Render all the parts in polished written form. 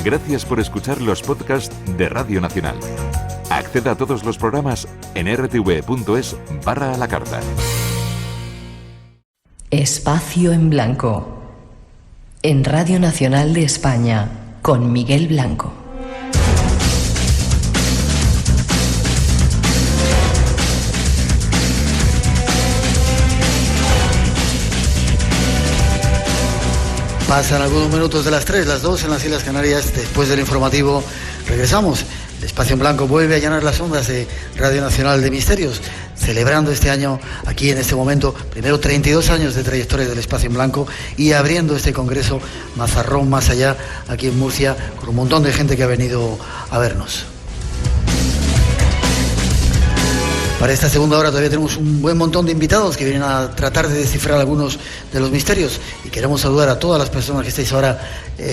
Gracias por escuchar los podcasts de Radio Nacional. Acceda a todos los programas en rtv.es/a la carta. Espacio en Blanco. En Radio Nacional de España, con Miguel Blanco. Pasan algunos minutos de las 3, las 2 en las Islas Canarias. Después del informativo regresamos. El Espacio en Blanco vuelve a llenar las ondas de Radio Nacional de Misterios, celebrando este año, aquí en este momento, primero 32 años de trayectoria del Espacio en Blanco y abriendo este congreso Mazarrón Más Allá, aquí en Murcia, con un montón de gente que ha venido a vernos. Para esta segunda hora todavía tenemos un buen montón de invitados que vienen a tratar de descifrar algunos de los misterios, y queremos saludar a todas las personas que estáis ahora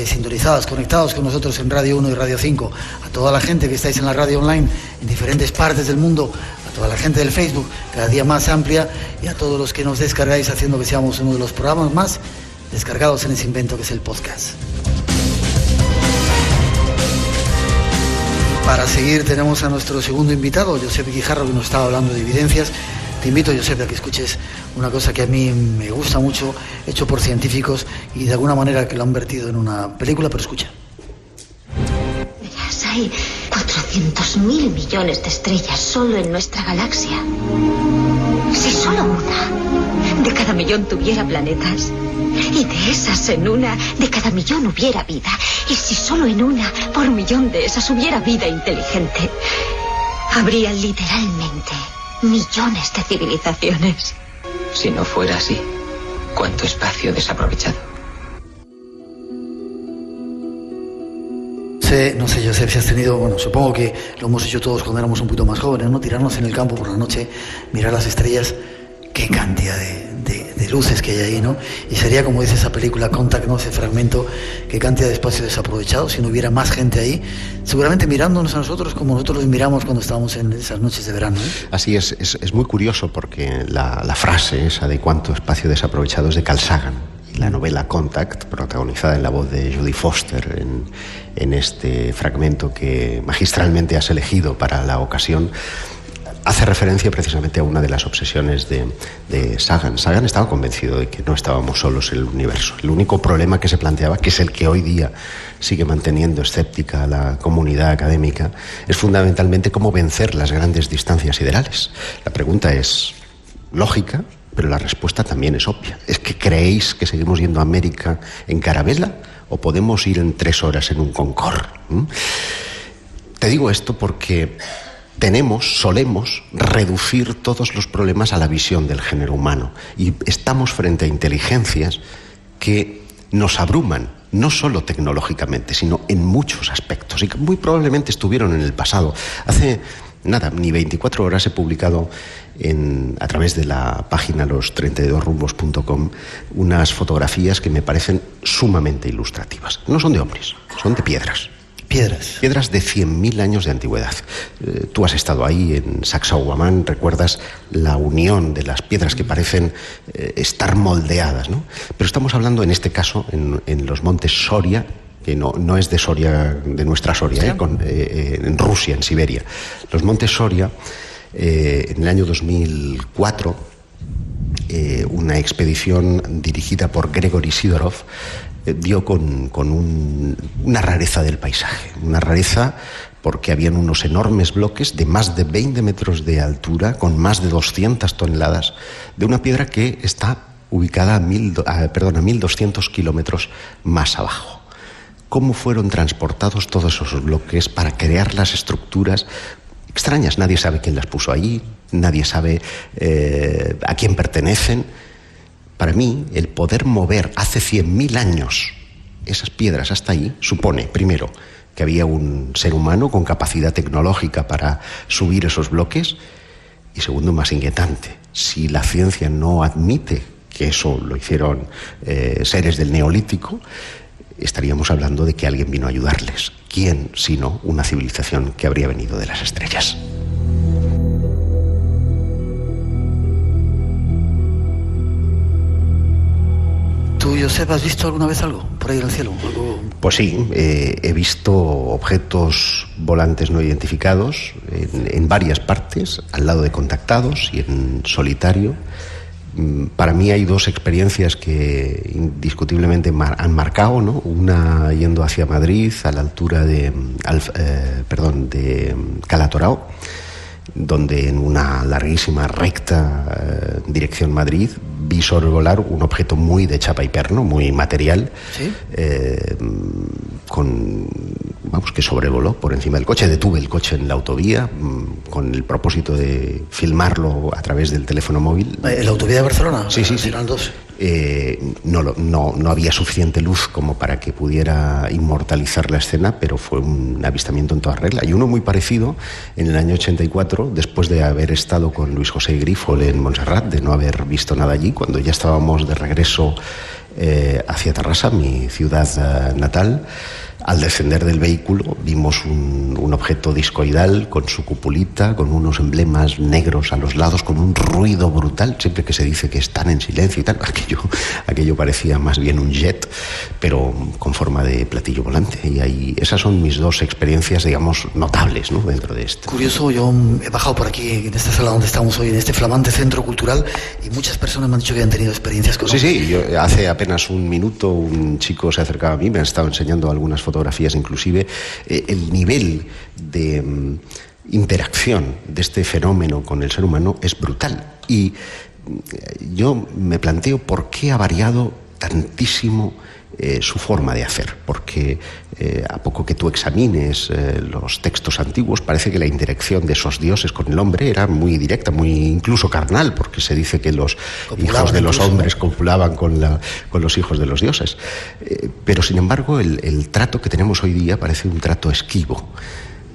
sintonizadas, conectados con nosotros en Radio 1 y Radio 5, a toda la gente que estáis en la radio online en diferentes partes del mundo, a toda la gente del Facebook, cada día más amplia, y a todos los que nos descargáis, haciendo que seamos uno de los programas más descargados en ese invento que es el podcast. Para seguir tenemos a nuestro segundo invitado, Josep Guijarro, que nos estaba hablando de evidencias. Te invito, Josep, a que escuches una cosa que a mí me gusta mucho, hecho por científicos y de alguna manera que lo han vertido en una película, pero escucha. Verás, hay 400.000 millones de estrellas solo en nuestra galaxia. Si solo una de cada millón tuviera planetas, y de esas en una de cada millón hubiera vida, y si solo en una por millón de esas hubiera vida inteligente, habría literalmente millones de civilizaciones. Si no fuera así, ¿cuánto espacio desaprovechado? No sé, Josep, si has tenido, bueno, supongo que lo hemos hecho todos cuando éramos un poquito más jóvenes, ¿no? Tirarnos en el campo por la noche, mirar las estrellas, qué cantidad de luces que hay ahí, ¿no? Y sería, como dice esa película Contact, ¿no? Ese fragmento, qué cantidad de espacio desaprovechado, si no hubiera más gente ahí, seguramente mirándonos a nosotros como nosotros los miramos cuando estábamos en esas noches de verano, ¿eh? Así es muy curioso porque la frase esa de cuánto espacio desaprovechado es de Carl Sagan. Y la novela Contact, protagonizada en la voz de Jodie Foster en este fragmento que magistralmente has elegido para la ocasión, hace referencia precisamente a una de las obsesiones de Sagan. Sagan estaba convencido de que no estábamos solos en el universo. El único problema que se planteaba, que es el que hoy día sigue manteniendo escéptica a la comunidad académica, es fundamentalmente cómo vencer las grandes distancias siderales. La pregunta es lógica, pero la respuesta también es obvia. ¿Es que creéis que seguimos yendo a América en carabela o podemos ir en 3 horas en un Concorde? Te digo esto porque solemos reducir todos los problemas a la visión del género humano, y estamos frente a inteligencias que nos abruman, no solo tecnológicamente, sino en muchos aspectos, y que muy probablemente estuvieron en el pasado. Hace nada, ni 24 horas he publicado a través de la página los32rumbos.com unas fotografías que me parecen sumamente ilustrativas. No son de hombres, son de piedras. Piedras de 100.000 años de antigüedad. Tú has estado ahí en Sacsayhuamán, recuerdas la unión de las piedras que parecen estar moldeadas, ¿no? Pero estamos hablando en este caso en los montes Soria, que no es de Soria, de nuestra Soria, en Rusia, en Siberia. Los montes Soria, en el año 2004, una expedición dirigida por Gregory Sidorov dio con una rareza del paisaje, una rareza porque habían unos enormes bloques de más de 20 metros de altura, con más de 200 toneladas, de una piedra que está ubicada a 1.200 kilómetros más abajo. ¿Cómo fueron transportados todos esos bloques para crear las estructuras extrañas? Nadie sabe quién las puso allí, nadie sabe a quién pertenecen. Para mí, el poder mover hace 100.000 años esas piedras hasta ahí supone, primero, que había un ser humano con capacidad tecnológica para subir esos bloques, y segundo, más inquietante, si la ciencia no admite que eso lo hicieron seres del Neolítico, estaríamos hablando de que alguien vino a ayudarles. ¿Quién, sino una civilización que habría venido de las estrellas? ¿Tú, Josep, has visto alguna vez algo por ahí en el cielo? ¿Algo? Pues sí, he visto objetos volantes no identificados en varias partes, al lado de contactados y en solitario. Para mí hay dos experiencias que indiscutiblemente han marcado, ¿no? Una yendo hacia Madrid, a la altura de Calatorao, donde en una larguísima recta dirección Madrid vi sobrevolar un objeto muy de chapa y perno, muy material, ¿sí? Que sobrevoló por encima del coche. Detuve el coche en la autovía con el propósito de filmarlo a través del teléfono móvil. ¿En la autovía de Barcelona? Sí. No había suficiente luz como para que pudiera inmortalizar la escena, pero fue un avistamiento en toda regla. Y uno muy parecido en el año 84, después de haber estado con Luis José Grífol en Montserrat, de no haber visto nada allí, cuando ya estábamos de regreso hacia Tarrasa, mi ciudad natal. Al descender del vehículo vimos un objeto discoidal con su cupulita, con unos emblemas negros a los lados, con un ruido brutal, siempre que se dice que están en silencio y tal. Aquello parecía más bien un jet, pero con forma de platillo volante. Y esas son mis dos experiencias, digamos, notables, ¿no?, dentro de esto. Curioso, yo he bajado por aquí, en esta sala donde estamos hoy, en este flamante centro cultural, y muchas personas me han dicho que han tenido experiencias con... Sí, hace apenas un minuto un chico se acercaba a mí, me ha estado enseñando algunas fotografías inclusive. El nivel de interacción de este fenómeno con el ser humano es brutal, y yo me planteo por qué ha variado tantísimo su forma de hacer, porque a poco que tú examines los textos antiguos, parece que la interacción de esos dioses con el hombre era muy directa, muy incluso carnal, porque se dice que los hijos de los hombres copulaban con los hijos de los dioses. Pero sin embargo el trato que tenemos hoy día parece un trato esquivo,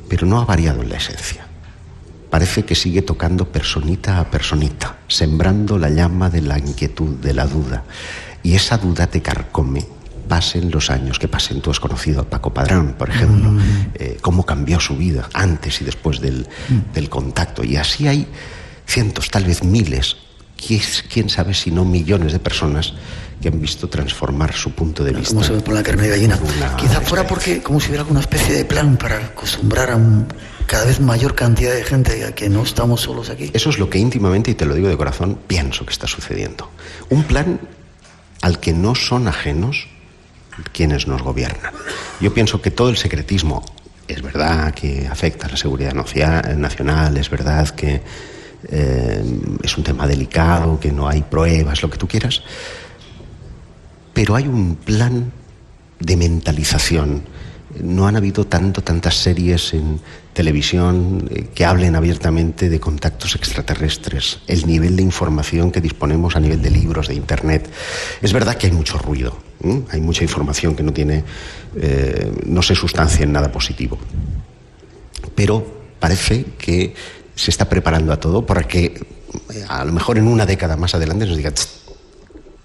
pero no ha variado en la esencia. Parece que sigue tocando personita a personita, sembrando la llama de la inquietud, de la duda, y esa duda te carcome. Pasen los años que pasen. Tú has conocido a Paco Padrán, por ejemplo, cómo cambió su vida antes y después del contacto. Y así hay cientos, tal vez miles, quién sabe si no millones de personas que han visto transformar su punto de vista. Como se ve por la carne de gallina. Quizá fuera porque, como si hubiera alguna especie de plan para acostumbrar a cada vez mayor cantidad de gente a que no estamos solos aquí. Eso es lo que íntimamente, y te lo digo de corazón, pienso que está sucediendo. Un plan al que no son ajenos quienes nos gobiernan. Yo pienso que todo el secretismo, es verdad que afecta a la seguridad nacional, es verdad que es un tema delicado, que no hay pruebas, lo que tú quieras, pero hay un plan de mentalización. No han habido tantas series en televisión que hablen abiertamente de contactos extraterrestres, el nivel de información que disponemos a nivel de libros, de internet. Es verdad que hay mucho ruido, hay mucha información que no se sustancia en nada positivo, pero parece que se está preparando a todo para que a lo mejor en una década más adelante nos digan: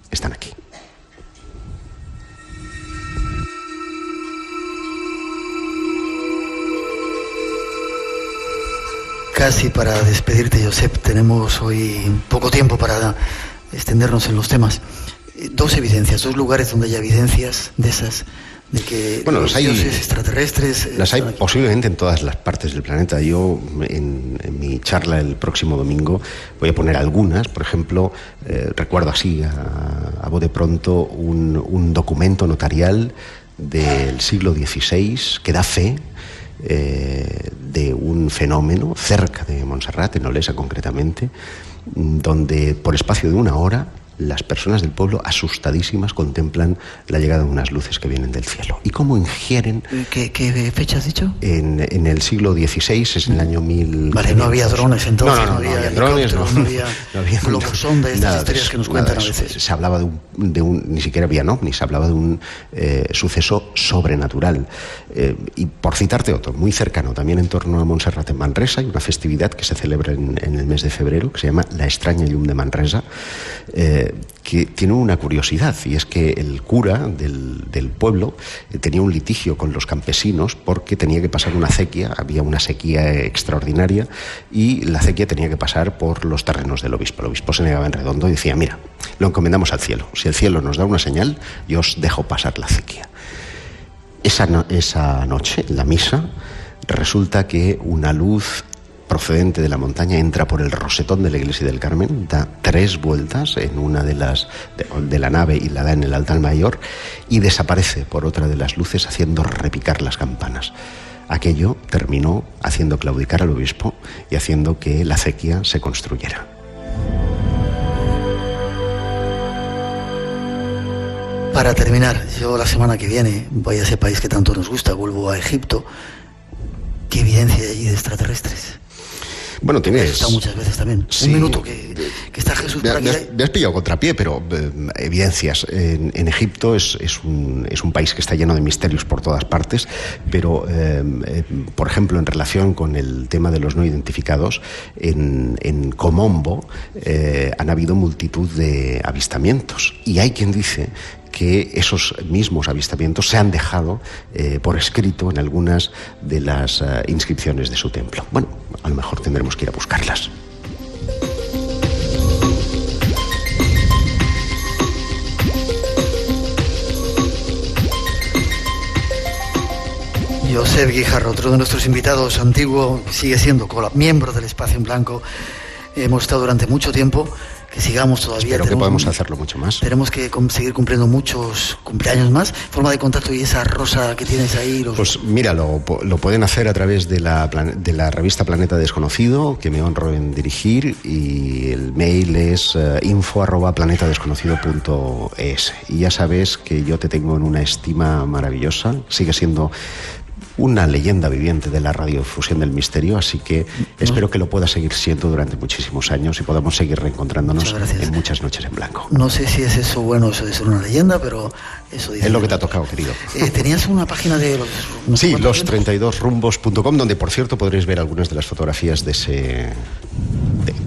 están aquí. Casi para despedirte, Josep, tenemos hoy poco tiempo para extendernos en los temas. Dos lugares donde hay evidencias de esas, de que los dioses extraterrestres... Las hay posiblemente en todas las partes del planeta. Yo, en mi charla el próximo domingo, voy a poner algunas. Por ejemplo, recuerdo así, a bote pronto, un documento notarial del siglo XVI que da fe de un fenómeno cerca de Montserrat, en Olesa concretamente, donde por espacio de 1 hora las personas del pueblo, asustadísimas, contemplan la llegada de unas luces que vienen del cielo. ¿Y cómo ingieren? ¿Qué fecha has dicho? En el siglo XVI, es en el año 1000... Vale, no había drones entonces. No había drones, no había globosonda, estas historias que nos cuentan a veces. Se hablaba de un ni siquiera había ovnis, se hablaba de un suceso sobrenatural. Y por citarte otro, muy cercano, también en torno a Montserrat, en Manresa, hay una festividad que se celebra en el mes de febrero, que se llama La Extraña Llum de Manresa, que tiene una curiosidad, y es que el cura del pueblo tenía un litigio con los campesinos porque tenía que pasar una acequia, había una sequía extraordinaria y la acequia tenía que pasar por los terrenos del obispo. El obispo se negaba en redondo y decía: mira, lo encomendamos al cielo, si el cielo nos da una señal, yo os dejo pasar la acequia. Esa noche, en la misa, resulta que una luz procedente de la montaña entra por el rosetón de la iglesia del Carmen, da 3 vueltas en una de la nave y la da en el altar mayor y desaparece por otra de las luces haciendo repicar las campanas. Aquello terminó haciendo claudicar al obispo y haciendo que la acequia se construyera. Para terminar, yo la semana que viene voy a ese país que tanto nos gusta, vuelvo a Egipto. ¿Qué evidencia hay allí de extraterrestres? Bueno, tienes... He estado muchas veces también. Sí. Un minuto que está Jesús por aquí. Me has pillado contrapié, pero evidencias. En Egipto es un país que está lleno de misterios por todas partes, pero, por ejemplo, en relación con el tema de los no identificados, en Komombo han habido multitud de avistamientos. Y hay quien dice que esos mismos avistamientos se han dejado por escrito en algunas de las inscripciones de su templo. Bueno, a lo mejor tendremos que ir a buscarlas. Josep Guijarro, otro de nuestros invitados, antiguo, sigue siendo miembro del Espacio en Blanco. Hemos estado durante mucho tiempo. Que sigamos todavía. Espero que podamos hacerlo mucho más. Tenemos que seguir cumpliendo muchos cumpleaños más. Forma de contacto y esa rosa que tienes ahí. Pues mira, lo pueden hacer a través de la revista Planeta Desconocido, que me honro en dirigir, y el mail es info@planetadesconocido.es. Y ya sabes que yo te tengo en una estima maravillosa. Sigue siendo una leyenda viviente de la radiofusión del misterio, así que espero que lo pueda seguir siendo durante muchísimos años y podamos seguir reencontrándonos en muchas noches en blanco. No sé si es eso bueno, eso de ser una leyenda, pero eso dice. Es lo que te ha tocado, querido. Tenías una página de los... Sí, los32rumbos.com, donde, por cierto, podréis ver algunas de las fotografías de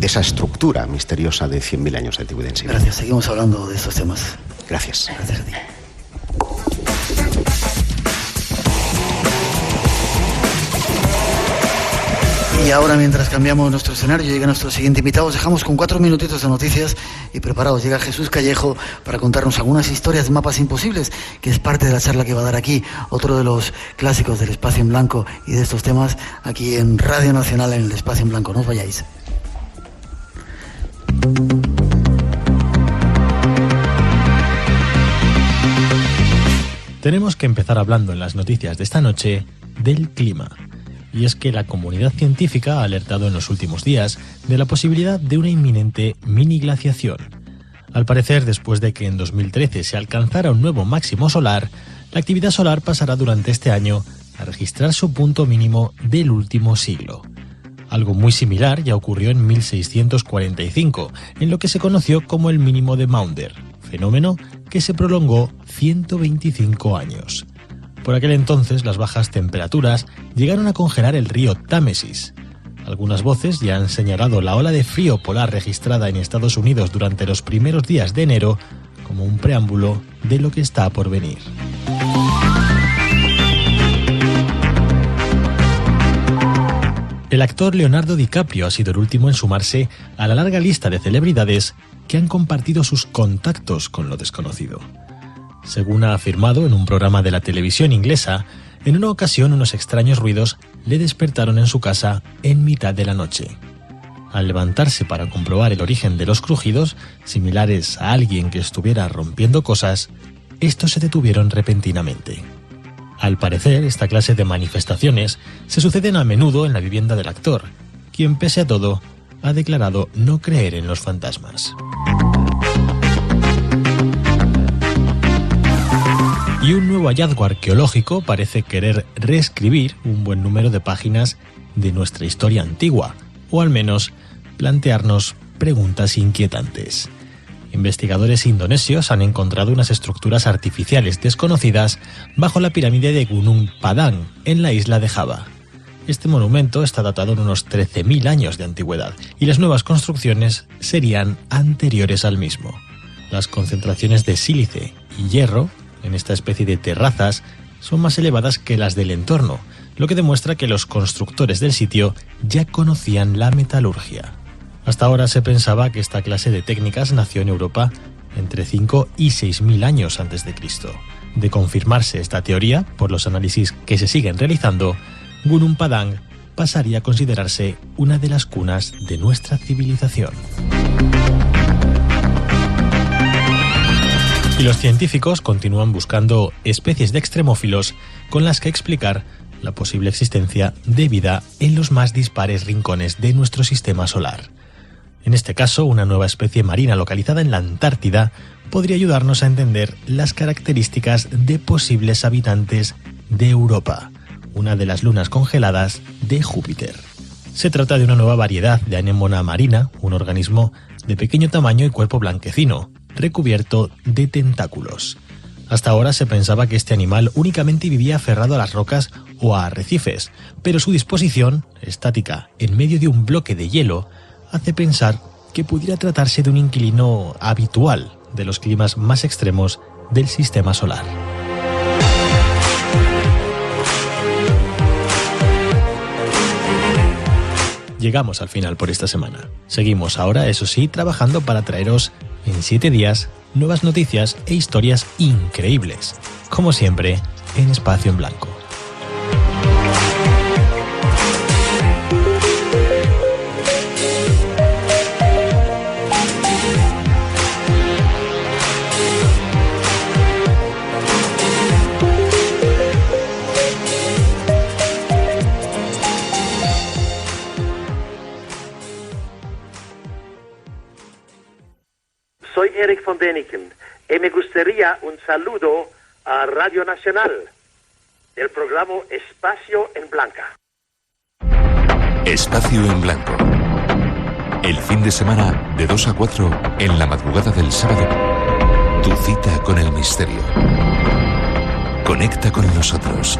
esa estructura misteriosa de 100.000 años de antigüedad en Siberia. Gracias, seguimos hablando de estos temas. Gracias. Gracias a ti. Y ahora, mientras cambiamos nuestro escenario, llega nuestro siguiente invitado. Os dejamos con 4 minutitos de noticias y preparados. Llega Jesús Callejo para contarnos algunas historias de mapas imposibles, que es parte de la charla que va a dar aquí, otro de los clásicos del Espacio en Blanco y de estos temas, aquí en Radio Nacional, en el Espacio en Blanco. No os vayáis. Tenemos que empezar hablando en las noticias de esta noche del clima. Y es que la comunidad científica ha alertado en los últimos días de la posibilidad de una inminente mini glaciación. Al parecer, después de que en 2013 se alcanzara un nuevo máximo solar, la actividad solar pasará durante este año a registrar su punto mínimo del último siglo. Algo muy similar ya ocurrió en 1645, en lo que se conoció como el mínimo de Maunder, fenómeno que se prolongó 125 años. Por aquel entonces, las bajas temperaturas llegaron a congelar el río Támesis. Algunas voces ya han señalado la ola de frío polar registrada en Estados Unidos durante los primeros días de enero como un preámbulo de lo que está por venir. El actor Leonardo DiCaprio ha sido el último en sumarse a la larga lista de celebridades que han compartido sus contactos con lo desconocido. Según ha afirmado en un programa de la televisión inglesa, en una ocasión unos extraños ruidos le despertaron en su casa en mitad de la noche. Al levantarse para comprobar el origen de los crujidos, similares a alguien que estuviera rompiendo cosas, estos se detuvieron repentinamente. Al parecer, esta clase de manifestaciones se suceden a menudo en la vivienda del actor, quien pese a todo ha declarado no creer en los fantasmas. Y un nuevo hallazgo arqueológico parece querer reescribir un buen número de páginas de nuestra historia antigua, o al menos plantearnos preguntas inquietantes. Investigadores indonesios han encontrado unas estructuras artificiales desconocidas bajo la pirámide de Gunung Padang, en la isla de Java. Este monumento está datado en unos 13.000 años de antigüedad, y las nuevas construcciones serían anteriores al mismo. las concentraciones de sílice y hierro en esta especie de terrazas son más elevadas que las del entorno, lo que demuestra que los constructores del sitio ya conocían la metalurgia. Hasta ahora se pensaba que esta clase de técnicas nació en Europa entre 5 y 6.000 años antes de Cristo. De confirmarse esta teoría, por los análisis que se siguen realizando, Gunung Padang pasaría a considerarse una de las cunas de nuestra civilización. Y los científicos continúan buscando especies de extremófilos con las que explicar la posible existencia de vida en los más dispares rincones de nuestro sistema solar. En este caso, una nueva especie marina localizada en la Antártida podría ayudarnos a entender las características de posibles habitantes de Europa, una de las lunas congeladas de Júpiter. Se trata de una nueva variedad de anémona marina, un organismo de pequeño tamaño y cuerpo blanquecino, recubierto de tentáculos. Hasta ahora se pensaba que este animal únicamente vivía aferrado a las rocas o a arrecifes, pero su disposición, estática en medio de un bloque de hielo, hace pensar que pudiera tratarse de un inquilino habitual de los climas más extremos del sistema solar. Llegamos al final por esta semana. Seguimos ahora, eso sí, trabajando para traeros en 7 días nuevas noticias e historias increíbles, como siempre, en Espacio en Blanco. Soy Eric von Däniken y me gustaría un saludo a Radio Nacional, del programa Espacio en Blanca. Espacio en Blanco. El fin de semana de 2 a 4 en la madrugada del sábado. Tu cita con el misterio. Conecta con nosotros.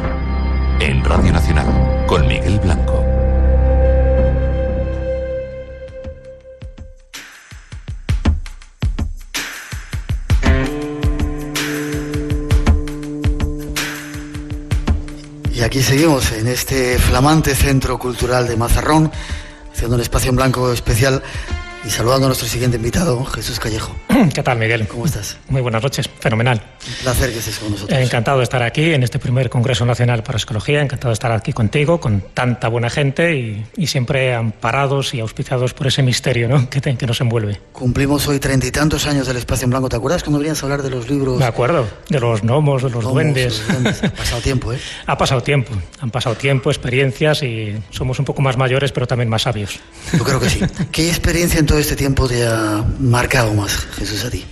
En Radio Nacional, con Miguel Blanco. Y aquí seguimos en este flamante centro cultural de Mazarrón, haciendo un Espacio en Blanco especial y saludando a nuestro siguiente invitado, Jesús Callejo. ¿Qué tal, Miguel? ¿Cómo estás? Muy buenas noches, fenomenal. Un placer que estés con nosotros. Encantado de estar aquí en este primer Congreso Nacional para Psicología, encantado de estar aquí contigo, con tanta buena gente y siempre amparados y auspiciados por ese misterio, ¿no? que nos envuelve. Cumplimos hoy 30 y tantos años del Espacio en Blanco. ¿Te acuerdas cuando venías a hablar de los libros? Me acuerdo, de los gnomos, de los duendes. Ha pasado tiempo, ¿eh? Ha pasado tiempo, han pasado tiempo, experiencias y somos un poco más mayores, pero también más sabios. Yo creo que sí. ¿Qué experiencia en todo este tiempo te ha marcado más, Jesús, a ti?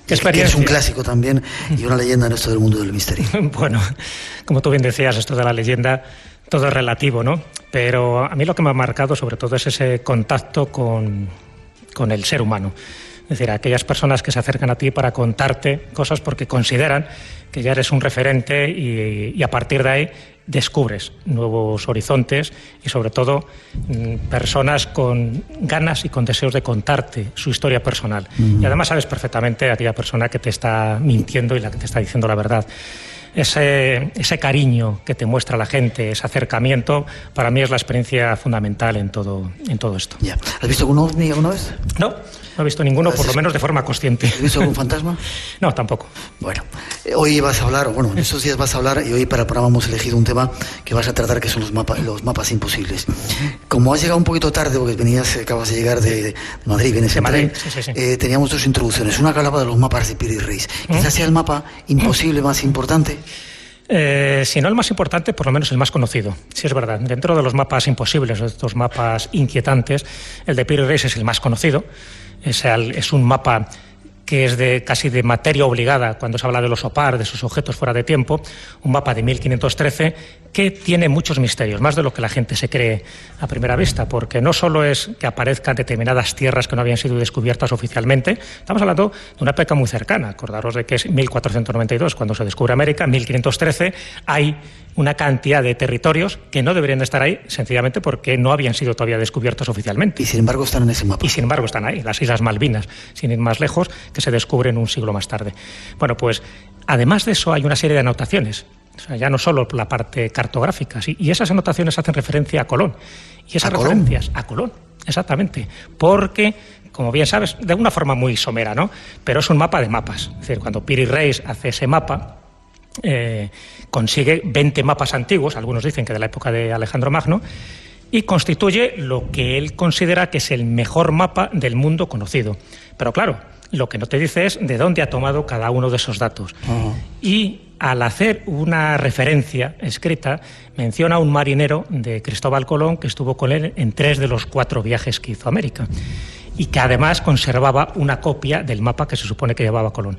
¿Qué experiencia? Que es un clásico también y una leyenda en esto del mundo del misterio. Bueno, como tú bien decías, esto de la leyenda, todo es relativo, ¿no? Pero a mí lo que me ha marcado sobre todo es ese contacto con el ser humano. Es decir, aquellas personas que se acercan a ti para contarte cosas porque consideran que ya eres un referente y a partir de ahí descubres nuevos horizontes y sobre todo personas con ganas y con deseos de contarte su historia personal. Y además sabes perfectamente a aquella persona que te está mintiendo y la que te está diciendo la verdad. Ese cariño que te muestra la gente, ese acercamiento, para mí es la experiencia fundamental en todo esto. Ya. ¿Has visto algún ovni alguna vez? No he visto ninguno, por lo menos de forma consciente. ¿Has visto algún fantasma? No, tampoco. Bueno, hoy vas a hablar, bueno, en estos días vas a hablar y hoy para el programa hemos elegido un tema que vas a tratar, que son los mapas imposibles. Como has llegado un poquito tarde, porque acabas de llegar de Madrid, vienes en tren, sí. Teníamos 2 introducciones. Una que hablaba de los mapas de Piri Reis. Quizás sea el mapa imposible más importante. Si no el más importante, por lo menos el más conocido. Sí, es verdad. Dentro de los mapas imposibles, de estos mapas inquietantes, el de Piri Reis es el más conocido. Es un mapa que es casi de materia obligada cuando se habla de los OPAR, de esos objetos fuera de tiempo, un mapa de 1513 que tiene muchos misterios, más de lo que la gente se cree a primera vista, porque no solo es que aparezcan determinadas tierras que no habían sido descubiertas oficialmente, estamos hablando de una época muy cercana. Acordaros de que es 1492 cuando se descubre América, en 1513 hay una cantidad de territorios que no deberían estar ahí, sencillamente porque no habían sido todavía descubiertos oficialmente. Y sin embargo están en ese mapa. Y sin embargo están ahí, las Islas Malvinas, sin ir más lejos, que se descubren un siglo más tarde. Bueno, pues además de eso hay una serie de anotaciones. O sea, ya no solo la parte cartográfica, ¿sí? Y esas anotaciones hacen referencia a Colón. Y esas referencias a Colón, exactamente, porque, como bien sabes, de una forma muy somera, ¿no? Pero es un mapa de mapas. Es decir, cuando Piri Reis hace ese mapa, consigue 20 mapas antiguos, algunos dicen que de la época de Alejandro Magno, y constituye lo que él considera que es el mejor mapa del mundo conocido. Pero claro, lo que no te dice es de dónde ha tomado cada uno de esos datos. Y al hacer una referencia escrita, menciona a un marinero de Cristóbal Colón que estuvo con él en 3 de los 4 viajes que hizo a América, y que además conservaba una copia del mapa que se supone que llevaba Colón.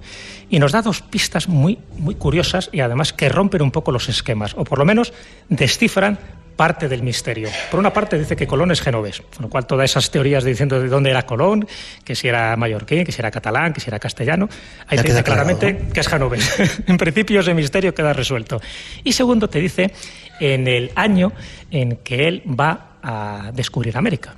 Y nos da 2 pistas muy, muy curiosas y además que rompen un poco los esquemas, o por lo menos descifran parte del misterio. Por una parte dice que Colón es genovés, con lo cual todas esas teorías diciendo de dónde era Colón, que si era mallorquín, que si era catalán, que si era castellano, ahí te dice claramente claro, ¿no? Que es genovés. En principio ese misterio queda resuelto. Y segundo, te dice en el año en que él va a descubrir América.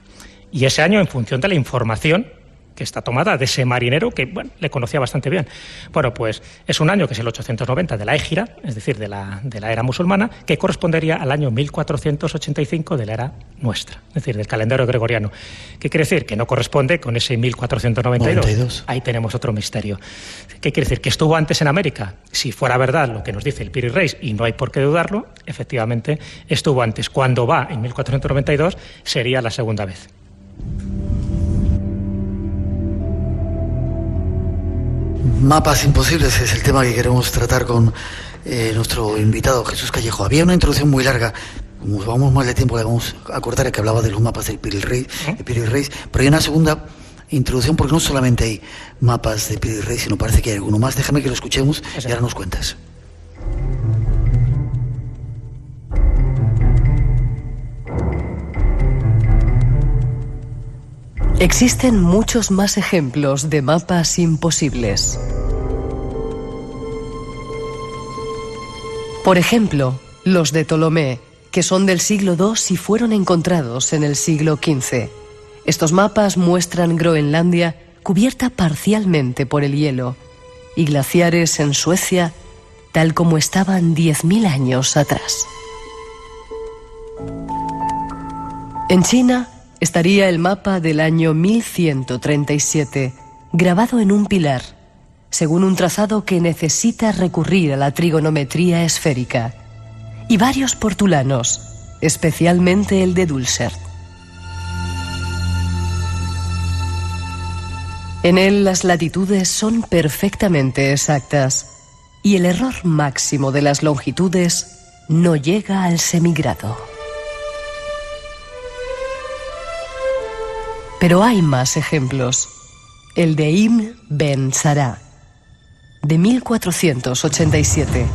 Y ese año en función de la información que está tomada de ese marinero que, bueno, le conocía bastante bien. Bueno, pues es un año que es el 890 de la Égira, es decir, de la era musulmana, que correspondería al año 1485 de la era nuestra, es decir, del calendario gregoriano. ¿Qué quiere decir? Que no corresponde con ese 1492. Ahí tenemos otro misterio. ¿Qué quiere decir? ¿Que estuvo antes en América? Si fuera verdad lo que nos dice el Piri Reis, y no hay por qué dudarlo, efectivamente estuvo antes. Cuando va en 1492 sería la segunda vez. Mapas imposibles es el tema que queremos tratar con nuestro invitado Jesús Callejo. Había una introducción muy larga, como vamos mal de tiempo le vamos a cortar, que hablaba de los mapas del Piri Reis, pero hay una segunda introducción porque no solamente hay mapas de Piri Reis, sino parece que hay alguno más. Déjame que lo escuchemos y ahora nos cuentas. Existen muchos más ejemplos de mapas imposibles. Por ejemplo, los de Ptolomeo, que son del siglo II y fueron encontrados en el siglo XV. Estos mapas muestran Groenlandia cubierta parcialmente por el hielo y glaciares en Suecia tal como estaban 10.000 años atrás. En China estaría el mapa del año 1137, grabado en un pilar, según un trazado que necesita recurrir a la trigonometría esférica, y varios portulanos, especialmente el de Dulcert. En él las latitudes son perfectamente exactas y el error máximo de las longitudes no llega al semigrado. Pero hay más ejemplos. El de Ibn Ben Sara, de 1487.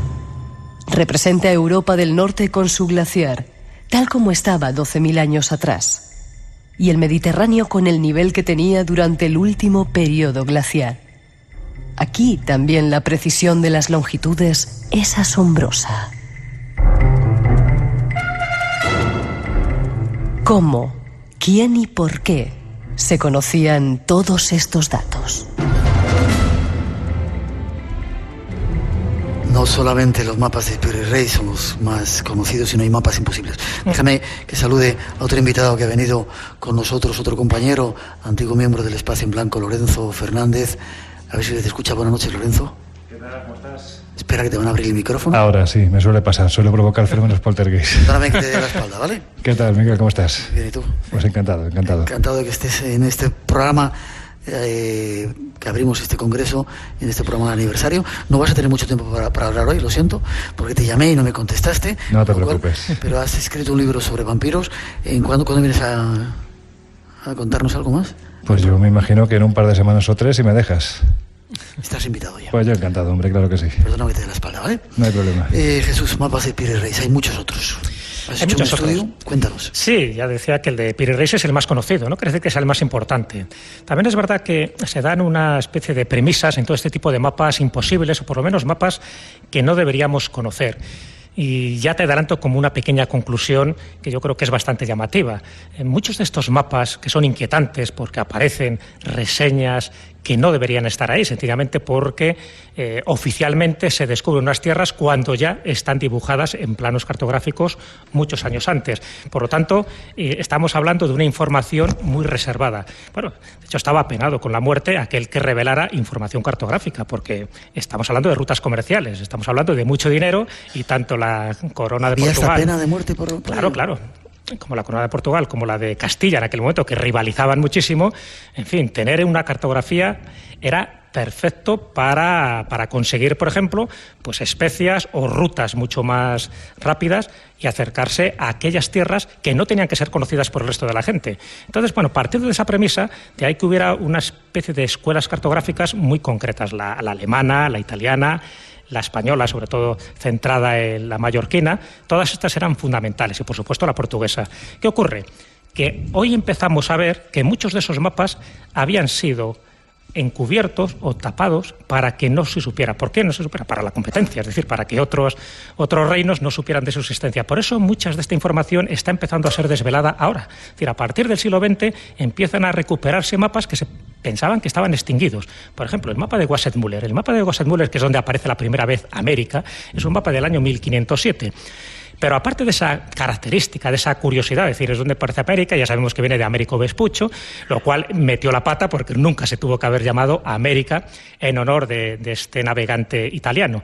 Representa a Europa del Norte con su glaciar, tal como estaba 12.000 años atrás, y el Mediterráneo con el nivel que tenía durante el último periodo glacial. Aquí también la precisión de las longitudes es asombrosa. ¿Cómo, quién y por qué se conocían todos estos datos? No solamente los mapas de Piri Reis son los más conocidos, sino hay mapas imposibles. Déjame que salude a otro invitado que ha venido con nosotros, otro compañero, antiguo miembro del Espacio en Blanco, Lorenzo Fernández. A ver si te escucha. Buenas noches, Lorenzo. ¿Qué tal? ¿Cómo estás? Espera que te van a abrir el micrófono. Ahora sí, me suele pasar, suele provocar fenómenos poltergeist. Perdóname que te dé la espalda, ¿vale? ¿Qué tal, Miguel? ¿Cómo estás? Bien, ¿y tú? Pues encantado. Encantado de que estés en este programa, que abrimos este congreso, en este programa de aniversario. No vas a tener mucho tiempo para hablar hoy, lo siento, porque te llamé y no me contestaste. No te preocupes. Pero has escrito un libro sobre vampiros. ¿Cuándo vienes a contarnos algo más? Pues yo me imagino que en un par de semanas o 3, si me dejas. Estás invitado ya. Pues yo encantado, hombre, claro que sí. Perdóname que te dé la espalda, ¿vale? No hay problema. Jesús, mapas de Piri Reis, hay muchos otros. ¿Has hecho un estudio? Cuéntanos. Sí, ya decía que el de Piri Reis es el más conocido, ¿no? Quiere decir que es el más importante. También es verdad que se dan una especie de premisas en todo este tipo de mapas imposibles, o por lo menos mapas que no deberíamos conocer. Y ya te adelanto como una pequeña conclusión que yo creo que es bastante llamativa. En muchos de estos mapas, que son inquietantes porque aparecen reseñas que no deberían estar ahí, sencillamente porque oficialmente se descubren unas tierras cuando ya están dibujadas en planos cartográficos muchos años antes. Por lo tanto, estamos hablando de una información muy reservada. Bueno, de hecho estaba apenado con la muerte aquel que revelara información cartográfica, porque estamos hablando de rutas comerciales, estamos hablando de mucho dinero y tanto la corona de Portugal... ¿Había esta pena de muerte por Claro, claro. Como la corona de Portugal, como la de Castilla en aquel momento, que rivalizaban muchísimo. En fin, tener una cartografía era perfecto para conseguir, por ejemplo, pues especias o rutas mucho más rápidas y acercarse a aquellas tierras que no tenían que ser conocidas por el resto de la gente. Entonces, bueno, partiendo de esa premisa, de ahí que hubiera una especie de escuelas cartográficas muy concretas, la alemana, la italiana, la española, sobre todo centrada en la mallorquina, todas estas eran fundamentales, y por supuesto la portuguesa. ¿Qué ocurre? Que hoy empezamos a ver que muchos de esos mapas habían sido encubiertos o tapados para que no se supiera. ¿Por qué no se supiera? Para la competencia, es decir, para que otros reinos no supieran de su existencia. Por eso mucha de esta información está empezando a ser desvelada ahora. Es decir, a partir del siglo XX empiezan a recuperarse mapas que se pensaban que estaban extinguidos. Por ejemplo, el mapa de Wassermüller. El mapa de Wassermüller, que es donde aparece la primera vez América, es un mapa del año 1507. Pero aparte de esa característica, de esa curiosidad, es decir, es donde aparece América, ya sabemos que viene de Américo Vespuccio, lo cual metió la pata porque nunca se tuvo que haber llamado América en honor de este navegante italiano.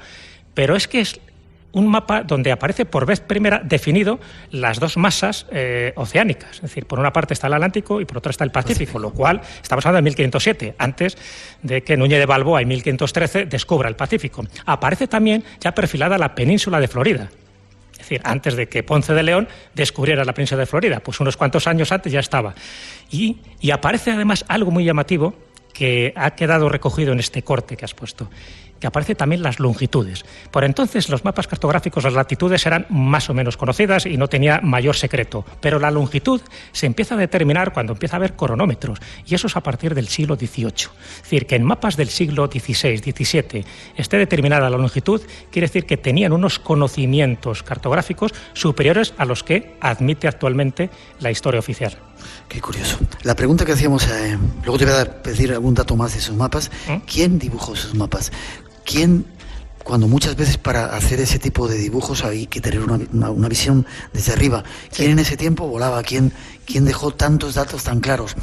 Pero es que es un mapa donde aparece por vez primera definido las dos masas oceánicas. Es decir, por una parte está el Atlántico y por otra está el Pacífico, lo cual estamos hablando de 1507, antes de que Núñez de Balboa en 1513 descubra el Pacífico. Aparece también ya perfilada la península de Florida. Es decir, antes de que Ponce de León descubriera la península de Florida, pues unos cuantos años antes ya estaba. Y aparece además algo muy llamativo que ha quedado recogido en este corte que has puesto, que aparece también las longitudes. Por entonces los mapas cartográficos, las latitudes eran más o menos conocidas y no tenía mayor secreto, pero la longitud se empieza a determinar cuando empieza a haber cronómetros, y eso es a partir del siglo XVIII. Es decir, que en mapas del siglo XVI, XVII esté determinada la longitud, quiere decir que tenían unos conocimientos cartográficos superiores a los que admite actualmente la historia oficial. Qué curioso. La pregunta que hacíamos, luego te voy a pedir algún dato más de esos mapas. ¿Quién dibujó esos mapas? ¿Quién, cuando muchas veces para hacer ese tipo de dibujos hay que tener una visión desde arriba? ¿Quién en ese tiempo volaba? ¿Quién dejó tantos datos tan claros?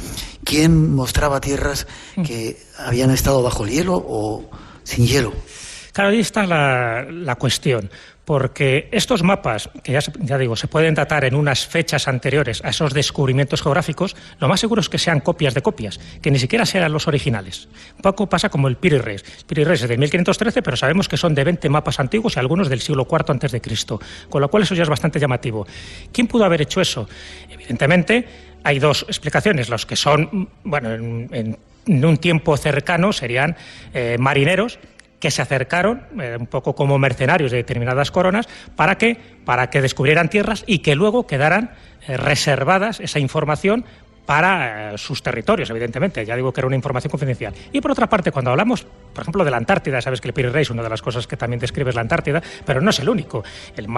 ¿Quién mostraba tierras que habían estado bajo el hielo o sin hielo? Claro, ahí está la cuestión, porque estos mapas, que ya digo, se pueden datar en unas fechas anteriores a esos descubrimientos geográficos, lo más seguro es que sean copias de copias, que ni siquiera sean los originales. Un poco pasa como el Piri Reis. El Piri Reis es de 1513, pero sabemos que son de 20 mapas antiguos y algunos del siglo IV antes de Cristo, con lo cual eso ya es bastante llamativo. ¿Quién pudo haber hecho eso? Evidentemente, hay dos explicaciones. Los que son, bueno, en un tiempo cercano serían marineros que se acercaron un poco como mercenarios de determinadas coronas para que descubrieran tierras y que luego quedaran reservadas esa información para sus territorios, evidentemente. Ya digo que era una información confidencial. Y por otra parte, cuando hablamos, por ejemplo, de la Antártida, sabes que el Piri Reis, una de las cosas que también describe es la Antártida, pero no es el único. El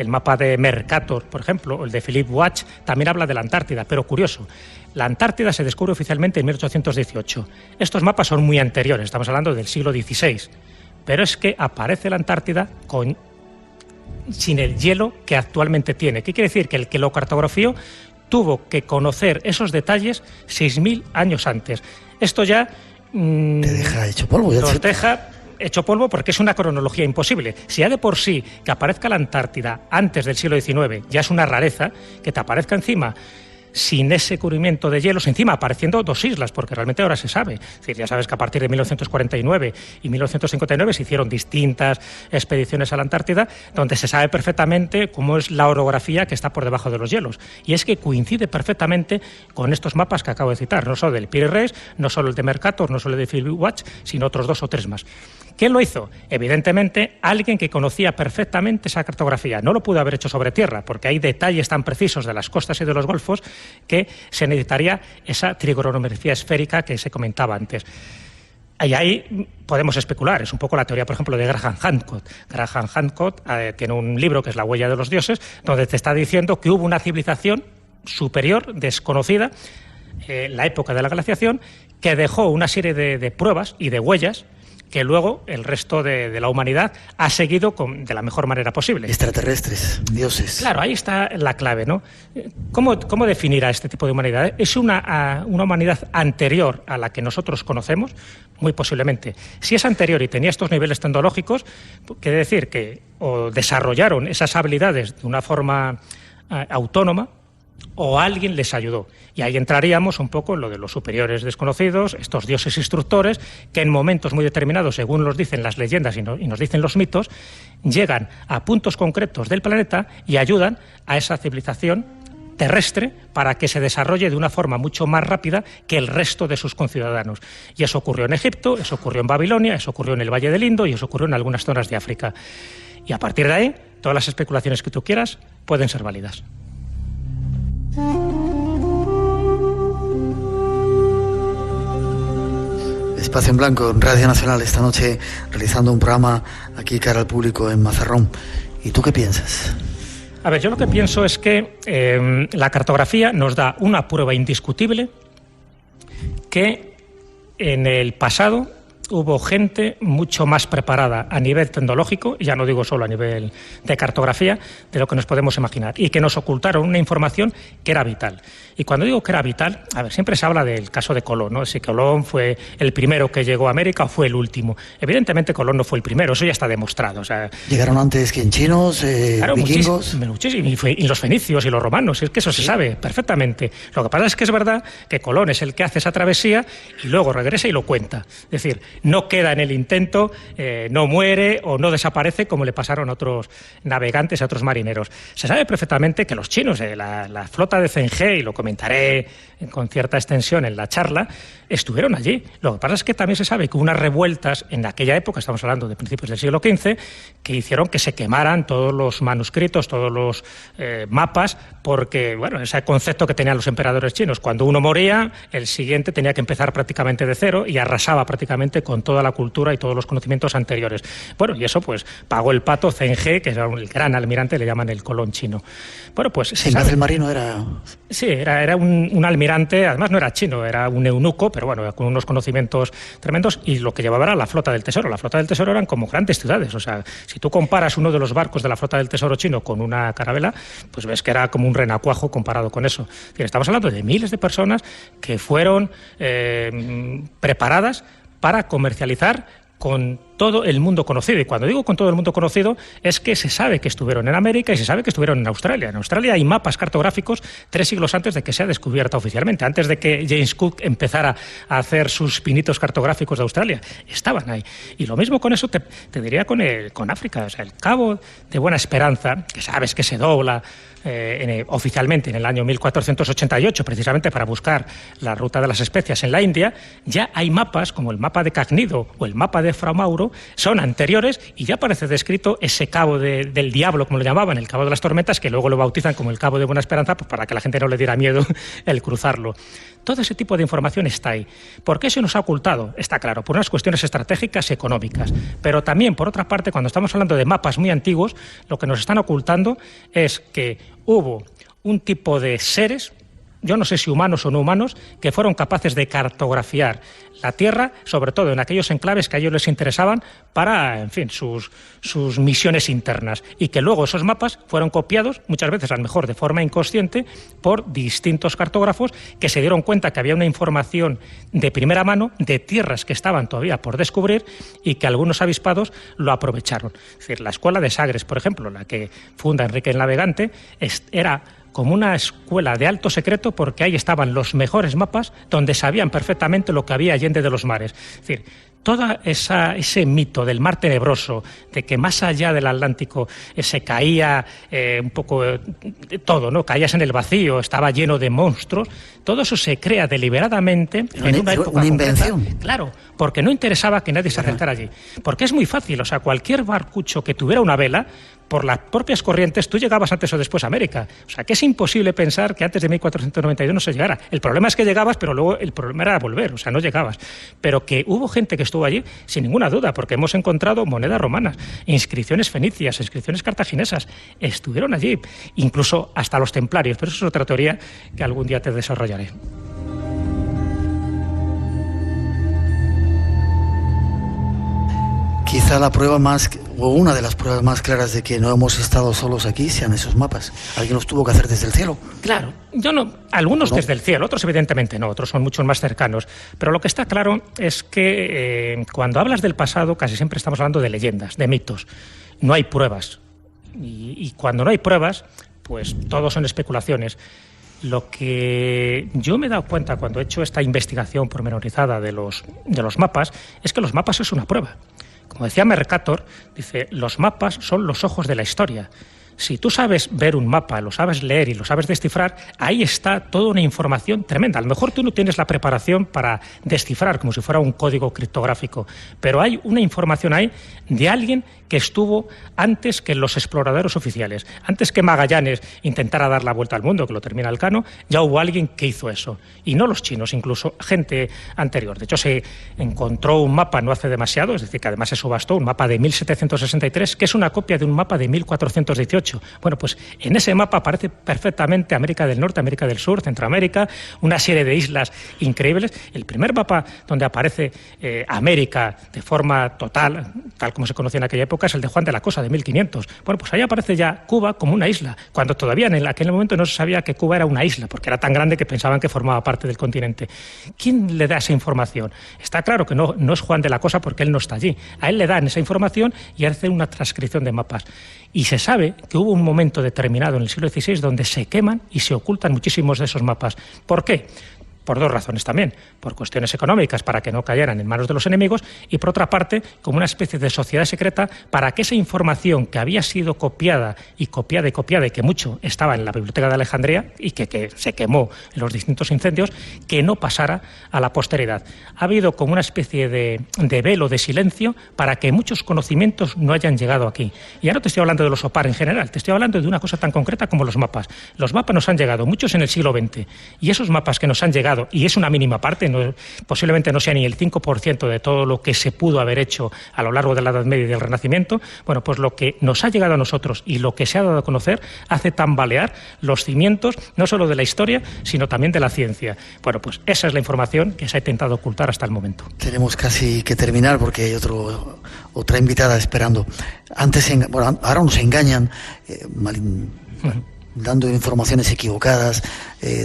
mapa de Mercator, por ejemplo, o el de Philippe Watch, también habla de la Antártida, pero curioso. La Antártida se descubre oficialmente en 1818. Estos mapas son muy anteriores, estamos hablando del siglo XVI. Pero es que aparece la Antártida sin el hielo que actualmente tiene. ¿Qué quiere decir? Que el que lo cartografió tuvo que conocer esos detalles 6.000 años antes. Esto ya te deja hecho polvo. Nos deja hecho polvo porque es una cronología imposible. Si ya de por sí que aparezca la Antártida antes del siglo XIX ya es una rareza, que te aparezca encima sin ese cubrimiento de hielos, encima apareciendo dos islas, porque realmente ahora se sabe. Es decir, ya sabes que a partir de 1949 y 1959 se hicieron distintas expediciones a la Antártida, donde se sabe perfectamente cómo es la orografía que está por debajo de los hielos. Y es que coincide perfectamente con estos mapas que acabo de citar, no solo del Piri Reis, no solo el de Mercator, no solo el de Philippe Watch, sino otros 2 o 3 más. ¿Quién lo hizo? Evidentemente, alguien que conocía perfectamente esa cartografía. No lo pudo haber hecho sobre tierra, porque hay detalles tan precisos de las costas y de los golfos que se necesitaría esa trigonometría esférica que se comentaba antes. Y ahí podemos especular, es un poco la teoría, por ejemplo, de Graham Hancock. Graham Hancock tiene un libro que es La huella de los dioses, donde te está diciendo que hubo una civilización superior, desconocida, en la época de la glaciación, que dejó una serie de pruebas y de huellas que luego el resto de la humanidad ha seguido de la mejor manera posible. Extraterrestres, dioses. Claro, ahí está la clave, ¿no? ¿Cómo definir a este tipo de humanidad? ¿Es una humanidad anterior a la que nosotros conocemos? Muy posiblemente. Si es anterior y tenía estos niveles tecnológicos, quiere decir que o desarrollaron esas habilidades de una forma autónoma, o alguien les ayudó. Y ahí entraríamos un poco en lo de los superiores desconocidos, estos dioses instructores, que en momentos muy determinados, según los dicen las leyendas y nos dicen los mitos, llegan a puntos concretos del planeta y ayudan a esa civilización terrestre para que se desarrolle de una forma mucho más rápida que el resto de sus conciudadanos. Y eso ocurrió en Egipto, eso ocurrió en Babilonia, eso ocurrió en el Valle del Indo y eso ocurrió en algunas zonas de África. Y a partir de ahí, todas las especulaciones que tú quieras pueden ser válidas. Espacio en Blanco, en Radio Nacional, esta noche realizando un programa aquí cara al público en Mazarrón. ¿Y tú qué piensas? A ver, yo lo que pienso es que la cartografía nos da una prueba indiscutible que en el pasado hubo gente mucho más preparada a nivel tecnológico, y ya no digo solo a nivel de cartografía, de lo que nos podemos imaginar, y que nos ocultaron una información que era vital. Y cuando digo que era vital, a ver, siempre se habla del caso de Colón, ¿no? Si Colón fue el primero que llegó a América o fue el último. Evidentemente Colón no fue el primero, eso ya está demostrado. O sea, ¿llegaron antes que en chinos, claro, vikingos? Muchísimo, y los fenicios y los romanos, es que eso se sabe perfectamente. Lo que pasa es que es verdad que Colón es el que hace esa travesía y luego regresa y lo cuenta. Es decir, no queda en el intento, no muere o no desaparece como le pasaron a otros navegantes, a otros marineros. Se sabe perfectamente que los chinos, la flota de Zheng-He, y lo comentaré con cierta extensión en la charla, estuvieron allí. Lo que pasa es que también se sabe que hubo unas revueltas en aquella época, estamos hablando de principios del siglo XV, que hicieron que se quemaran todos los manuscritos, todos los mapas, porque, bueno, ese concepto que tenían los emperadores chinos, cuando uno moría, el siguiente tenía que empezar prácticamente de cero y arrasaba prácticamente con toda la cultura y todos los conocimientos anteriores. Bueno, y eso pues pagó el pato Zheng-He, que era el gran almirante, le llaman el Colón chino. Bueno, pues el marino era... Sí, era un almirante, además no era chino, era un eunuco, pero bueno, con unos conocimientos tremendos, y lo que llevaba era la flota del tesoro. La flota del tesoro eran como grandes ciudades, o sea, si tú comparas uno de los barcos de la flota del tesoro chino con una carabela, pues ves que era como un renacuajo comparado con eso. Es decir, estamos hablando de miles de personas que fueron preparadas para comercializar con todo el mundo conocido. Y cuando digo con todo el mundo conocido, es que se sabe que estuvieron en América y se sabe que estuvieron en Australia. En Australia hay mapas cartográficos 3 siglos antes de que sea descubierta oficialmente, antes de que James Cook empezara a hacer sus pinitos cartográficos de Australia. Estaban ahí. Y lo mismo con eso te diría con África. O sea, el Cabo de Buena Esperanza, que sabes que se dobla oficialmente en el año 1488, precisamente para buscar la ruta de las especias en la India, ya hay mapas como el mapa de Cagnido o el mapa de Frau Mauro, son anteriores y ya aparece descrito ese cabo del diablo, como lo llamaban, el cabo de las tormentas, que luego lo bautizan como el Cabo de Buena Esperanza, pues para que la gente no le diera miedo el cruzarlo. Todo ese tipo de información está ahí. ¿Por qué se nos ha ocultado? Está claro, por unas cuestiones estratégicas y económicas, pero también, por otra parte, cuando estamos hablando de mapas muy antiguos, lo que nos están ocultando es que hubo un tipo de seres, yo no sé si humanos o no humanos, que fueron capaces de cartografiar la Tierra, sobre todo en aquellos enclaves que a ellos les interesaban para, en fin, sus misiones internas, y que luego esos mapas fueron copiados, muchas veces a lo mejor de forma inconsciente, por distintos cartógrafos que se dieron cuenta que había una información de primera mano de tierras que estaban todavía por descubrir y que algunos avispados lo aprovecharon. Es decir, la escuela de Sagres, por ejemplo, la que funda Enrique el Navegante, era como una escuela de alto secreto, porque ahí estaban los mejores mapas donde sabían perfectamente lo que había allende de los mares. Es decir, todo ese mito del mar tenebroso, de que más allá del Atlántico se caía un poco todo, ¿no? Caías en el vacío, estaba lleno de monstruos, todo eso se crea deliberadamente en una época una invención. concreta. Claro, porque no interesaba que nadie se acercara allí. Porque es muy fácil, o sea, cualquier barcucho que tuviera una vela, por las propias corrientes, tú llegabas antes o después a América. O sea, que es imposible pensar que antes de 1492 no se llegara. El problema es que llegabas, pero luego el problema era volver, o sea, no llegabas. Pero que hubo gente que estuvo allí, sin ninguna duda, porque hemos encontrado monedas romanas, inscripciones fenicias, inscripciones cartaginesas, estuvieron allí, incluso hasta los templarios, pero eso es otra teoría que algún día te desarrollaré. Quizá la prueba más, o una de las pruebas más claras de que no hemos estado solos aquí sean esos mapas. Alguien los tuvo que hacer desde el cielo. Claro, yo no, algunos ¿no? Desde el cielo, otros evidentemente no, otros son mucho más cercanos. Pero lo que está claro es que cuando hablas del pasado casi siempre estamos hablando de leyendas, de mitos. No hay pruebas. Y cuando no hay pruebas, pues todo son especulaciones. Lo que yo me he dado cuenta cuando he hecho esta investigación pormenorizada de los mapas es que los mapas es una prueba. Como decía Mercator, dice, los mapas son los ojos de la historia. Si tú sabes ver un mapa, lo sabes leer y lo sabes descifrar, ahí está toda una información tremenda. A lo mejor tú no tienes la preparación para descifrar como si fuera un código criptográfico, pero hay una información ahí de alguien que estuvo antes que los exploradores oficiales. Antes que Magallanes intentara dar la vuelta al mundo, que lo termina Elcano, ya hubo alguien que hizo eso. Y no los chinos, incluso gente anterior. De hecho, se encontró un mapa no hace demasiado, es decir, que además se subastó, un mapa de 1763, que es una copia de un mapa de 1418. Bueno, pues en ese mapa aparece perfectamente América del Norte, América del Sur, Centroamérica, una serie de islas increíbles. El primer mapa donde aparece América de forma total, tal como se conocía en aquella época, es el de Juan de la Cosa, de 1500. Bueno, pues ahí aparece ya Cuba como una isla, cuando todavía en aquel momento no se sabía que Cuba era una isla, porque era tan grande que pensaban que formaba parte del continente. ¿Quién le da esa información? Está claro que no es Juan de la Cosa porque él no está allí. A él le dan esa información y hace una transcripción de mapas. Y se sabe que hubo un momento determinado en el siglo XVI donde se queman y se ocultan muchísimos de esos mapas. ¿Por qué? Por dos razones también, por cuestiones económicas para que no cayeran en manos de los enemigos y por otra parte como una especie de sociedad secreta para que esa información que había sido copiada y copiada y que mucho estaba en la Biblioteca de Alejandría y que se quemó en los distintos incendios, que no pasara a la posteridad. Ha habido como una especie de velo de silencio para que muchos conocimientos no hayan llegado aquí. Y ya no te estoy hablando de los OPAR en general, te estoy hablando de una cosa tan concreta como los mapas. Los mapas nos han llegado, muchos en el siglo XX, y esos mapas que nos han llegado, y es una mínima parte, posiblemente no sea ni el 5% de todo lo que se pudo haber hecho a lo largo de la Edad Media y del Renacimiento, bueno, pues lo que nos ha llegado a nosotros y lo que se ha dado a conocer hace tambalear los cimientos no solo de la historia, sino también de la ciencia. Bueno, pues esa es la información que se ha intentado ocultar hasta el momento. Tenemos casi que terminar porque hay otra invitada esperando. Ahora nos engañan, dando informaciones equivocadas,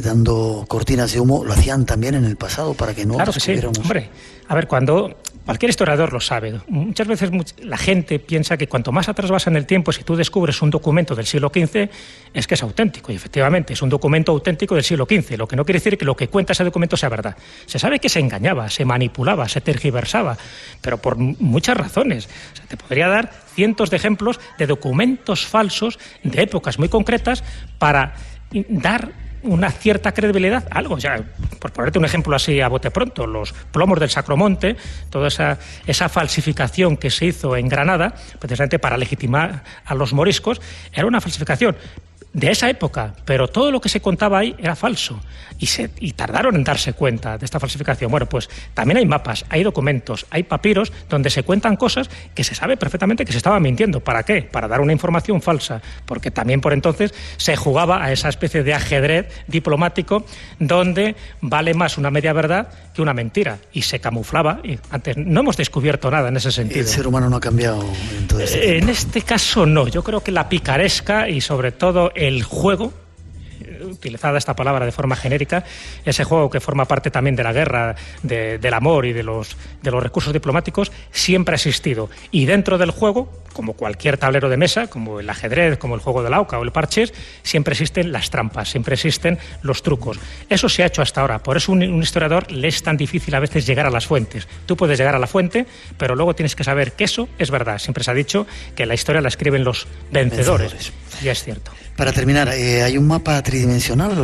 dando cortinas de humo. Lo hacían también en el pasado para que no claro que sí, hombre. A ver, cuando cualquier historiador lo sabe, muchas veces la gente piensa que cuanto más atrás vas en el tiempo, si tú descubres un documento del siglo XV, es que es auténtico, y efectivamente es un documento auténtico del siglo XV, lo que no quiere decir que lo que cuenta ese documento sea verdad. Se sabe que se engañaba, se manipulaba, se tergiversaba, pero por muchas razones. O sea, te podría dar cientos de ejemplos de documentos falsos de épocas muy concretas para dar una cierta credibilidad a algo. Ya, por ponerte un ejemplo así a bote pronto, los plomos del Sacromonte, toda esa falsificación que se hizo en Granada, precisamente para legitimar a los moriscos, era una falsificación de esa época, pero todo lo que se contaba ahí era falso y tardaron en darse cuenta de esta falsificación. Bueno, pues también hay mapas, hay documentos, hay papiros donde se cuentan cosas que se sabe perfectamente que se estaban mintiendo. ¿Para qué? Para dar una información falsa, porque también por entonces se jugaba a esa especie de ajedrez diplomático donde vale más una media verdad que una mentira, y se camuflaba. Y antes no hemos descubierto nada en ese sentido. El ser humano no ha cambiado en todo ese tiempo. En este caso no, yo creo que la picaresca y sobre todo el juego utilizada esta palabra de forma genérica, ese juego que forma parte también de la guerra, del amor y de los recursos diplomáticos, siempre ha existido. Y dentro del juego, como cualquier tablero de mesa, como el ajedrez, como el juego de la oca o el parchís, siempre existen las trampas, siempre existen los trucos. Eso se ha hecho hasta ahora. Por eso un historiador le es tan difícil a veces llegar a las fuentes. Tú puedes llegar a la fuente, pero luego tienes que saber que eso es verdad. Siempre se ha dicho que la historia la escriben los vencedores. Y es cierto. Para terminar, ¿hay un mapa tridimensional?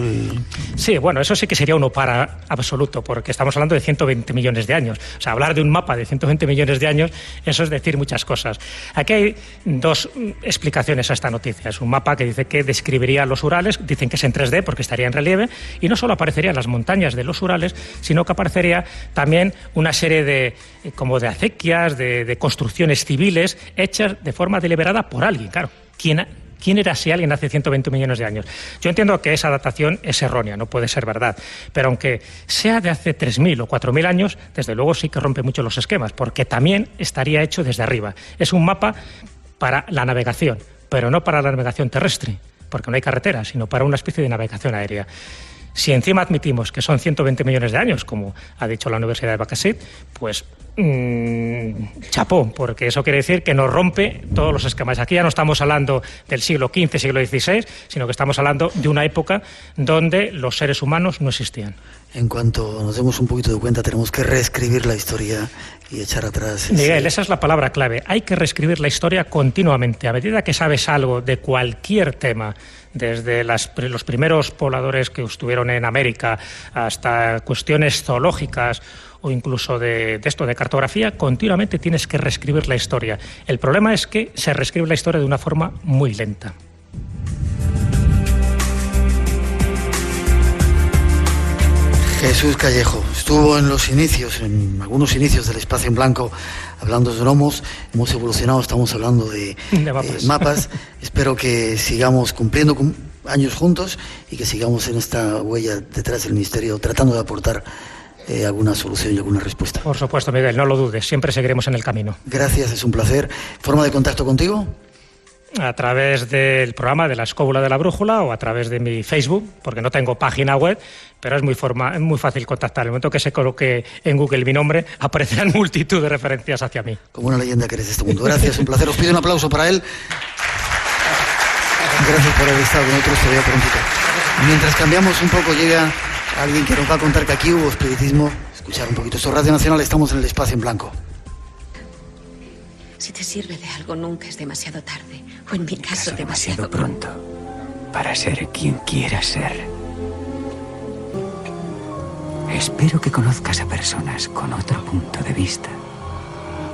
Sí, bueno, eso sí que sería un opara absoluto, porque estamos hablando de 120 millones de años. O sea, hablar de un mapa de 120 millones de años, eso es decir muchas cosas. Aquí hay dos explicaciones a esta noticia. Es un mapa que dice que describiría los Urales, dicen que es en 3D porque estaría en relieve, y no solo aparecerían las montañas de los Urales, sino que aparecería también una serie de acequias, de construcciones civiles hechas de forma deliberada por alguien, claro. ¿Quién era ese alguien hace 120 millones de años? Yo entiendo que esa datación es errónea, no puede ser verdad, pero aunque sea de hace 3.000 o 4.000 años, desde luego sí que rompe mucho los esquemas, porque también estaría hecho desde arriba. Es un mapa para la navegación, pero no para la navegación terrestre, porque no hay carretera, sino para una especie de navegación aérea. Si encima admitimos que son 120 millones de años, como ha dicho la Universidad de Bacassit, pues chapó, porque eso quiere decir que nos rompe todos los esquemas. Aquí ya no estamos hablando del siglo XV, siglo XVI, sino que estamos hablando de una época donde los seres humanos no existían. En cuanto nos demos un poquito de cuenta, tenemos que reescribir la historia y echar atrás... Miguel, esa es la palabra clave. Hay que reescribir la historia continuamente. A medida que sabes algo de cualquier tema, desde los primeros pobladores que estuvieron en América hasta cuestiones zoológicas o incluso de cartografía, continuamente tienes que reescribir la historia. El problema es que se reescribe la historia de una forma muy lenta. Jesús Callejo estuvo en algunos inicios del Espacio en Blanco, hablando de gnomos. Hemos evolucionado, estamos hablando de mapas. Espero que sigamos cumpliendo años juntos y que sigamos en esta huella detrás del misterio, tratando de aportar alguna solución y alguna respuesta. Por supuesto, Miguel, no lo dudes, siempre seguiremos en el camino. Gracias, es un placer. ¿Forma de contacto contigo? A través del programa de la Escóbula de la Brújula o a través de mi Facebook, porque no tengo página web, pero es muy fácil contactar. En el momento que se coloque en Google mi nombre, aparecerán multitud de referencias hacia mí. Como una leyenda que eres de este mundo. Gracias, un placer. Os pido un aplauso para él. Gracias por haber estado con nosotros, te veo prontito. Mientras cambiamos un poco, llega alguien que nos va a contar que aquí hubo espiritismo. Escuchar un poquito. Esto es Radio Nacional, estamos en el Espacio en Blanco. Si te sirve de algo, nunca es demasiado tarde. O en mi caso, demasiado pronto. Para ser quien quieras ser. Espero que conozcas a personas con otro punto de vista.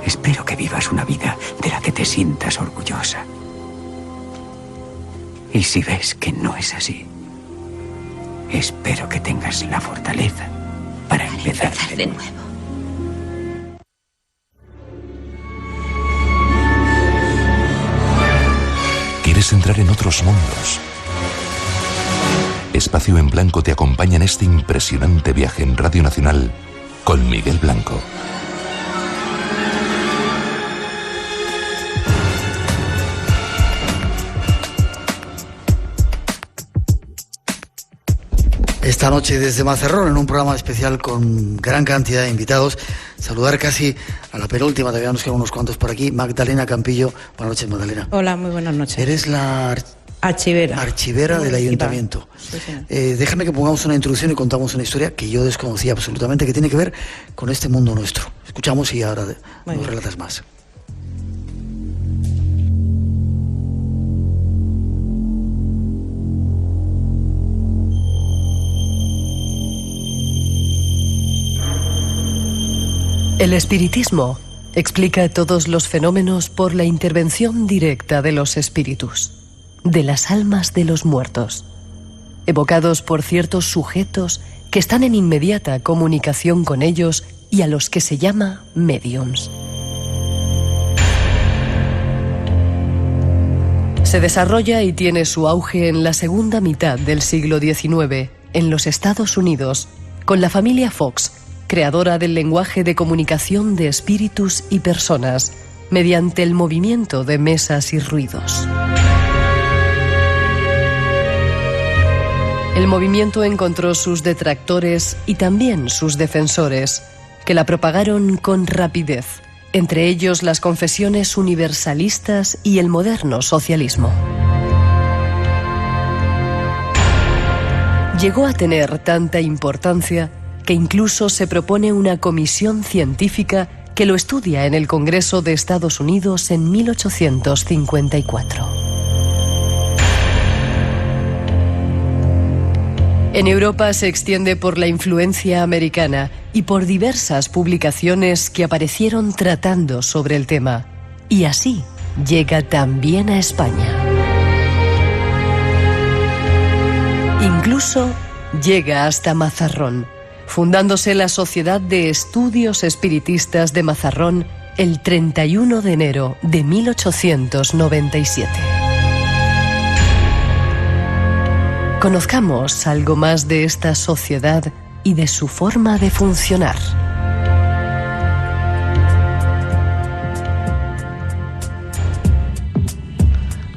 Espero que vivas una vida de la que te sientas orgullosa. Y si ves que no es así, espero que tengas la fortaleza para empezar de nuevo. ¿Quieres entrar en otros mundos? Espacio en Blanco te acompaña en este impresionante viaje en Radio Nacional con Miguel Blanco. Esta noche desde Mazarrón, en un programa especial con gran cantidad de invitados. Saludar casi a la penúltima, todavía nos quedan unos cuantos por aquí. Magdalena Campillo. Buenas noches, Magdalena. Hola, muy buenas noches. Eres la archivera del ayuntamiento. Sí, sí. Déjame que pongamos una introducción y contamos una historia que yo desconocía absolutamente, que tiene que ver con este mundo nuestro. Escuchamos y ahora nos relatas más. El espiritismo explica todos los fenómenos por la intervención directa de los espíritus, de las almas de los muertos, evocados por ciertos sujetos que están en inmediata comunicación con ellos y a los que se llama médiums. Se desarrolla y tiene su auge en la segunda mitad del siglo XIX en los Estados Unidos, con la familia Fox, creadora del lenguaje de comunicación de espíritus y personas, mediante el movimiento de mesas y ruidos. El movimiento encontró sus detractores y también sus defensores, que la propagaron con rapidez, entre ellos las confesiones universalistas y el moderno socialismo. Llegó a tener tanta importancia que incluso se propone una comisión científica que lo estudia en el Congreso de Estados Unidos en 1854. En Europa se extiende por la influencia americana y por diversas publicaciones que aparecieron tratando sobre el tema. Y así llega también a España. Incluso llega hasta Mazarrón, fundándose la Sociedad de Estudios Espiritistas de Mazarrón el 31 de enero de 1897. Conozcamos algo más de esta sociedad y de su forma de funcionar.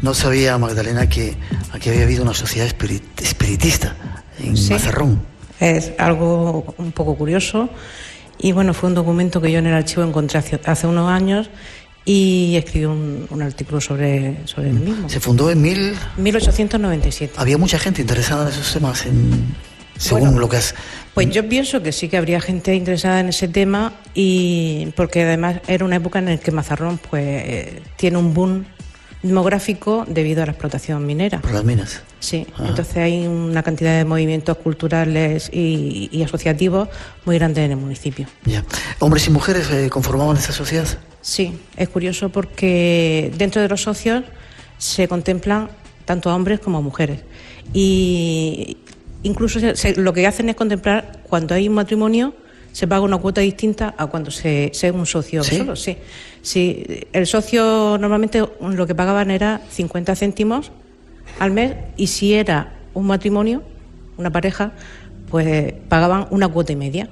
No sabía, Magdalena, que aquí había habido una sociedad espiritista en Mazarrón. Es algo un poco curioso y bueno, fue un documento que yo en el archivo encontré hace unos años y escribí un artículo sobre el mismo. ¿Se fundó en 1897. Había mucha gente interesada en esos temas, según lo que has... Pues yo pienso que sí que habría gente interesada en ese tema, y porque además era una época en la que Mazarrón tiene un boom demográfico debido a la explotación minera. ¿Por las minas? Sí, entonces hay una cantidad de movimientos culturales y asociativos muy grandes en el municipio. Ya. ¿Hombres y mujeres conformaban esa sociedad? Sí, es curioso porque dentro de los socios se contemplan tanto a hombres como a mujeres. Y incluso lo que hacen es contemplar cuando hay un matrimonio, se paga una cuota distinta a cuando se es un socio solo. Sí. Sí, el socio normalmente lo que pagaban era 50 céntimos al mes, y si era un matrimonio, una pareja, pues pagaban una cuota y media.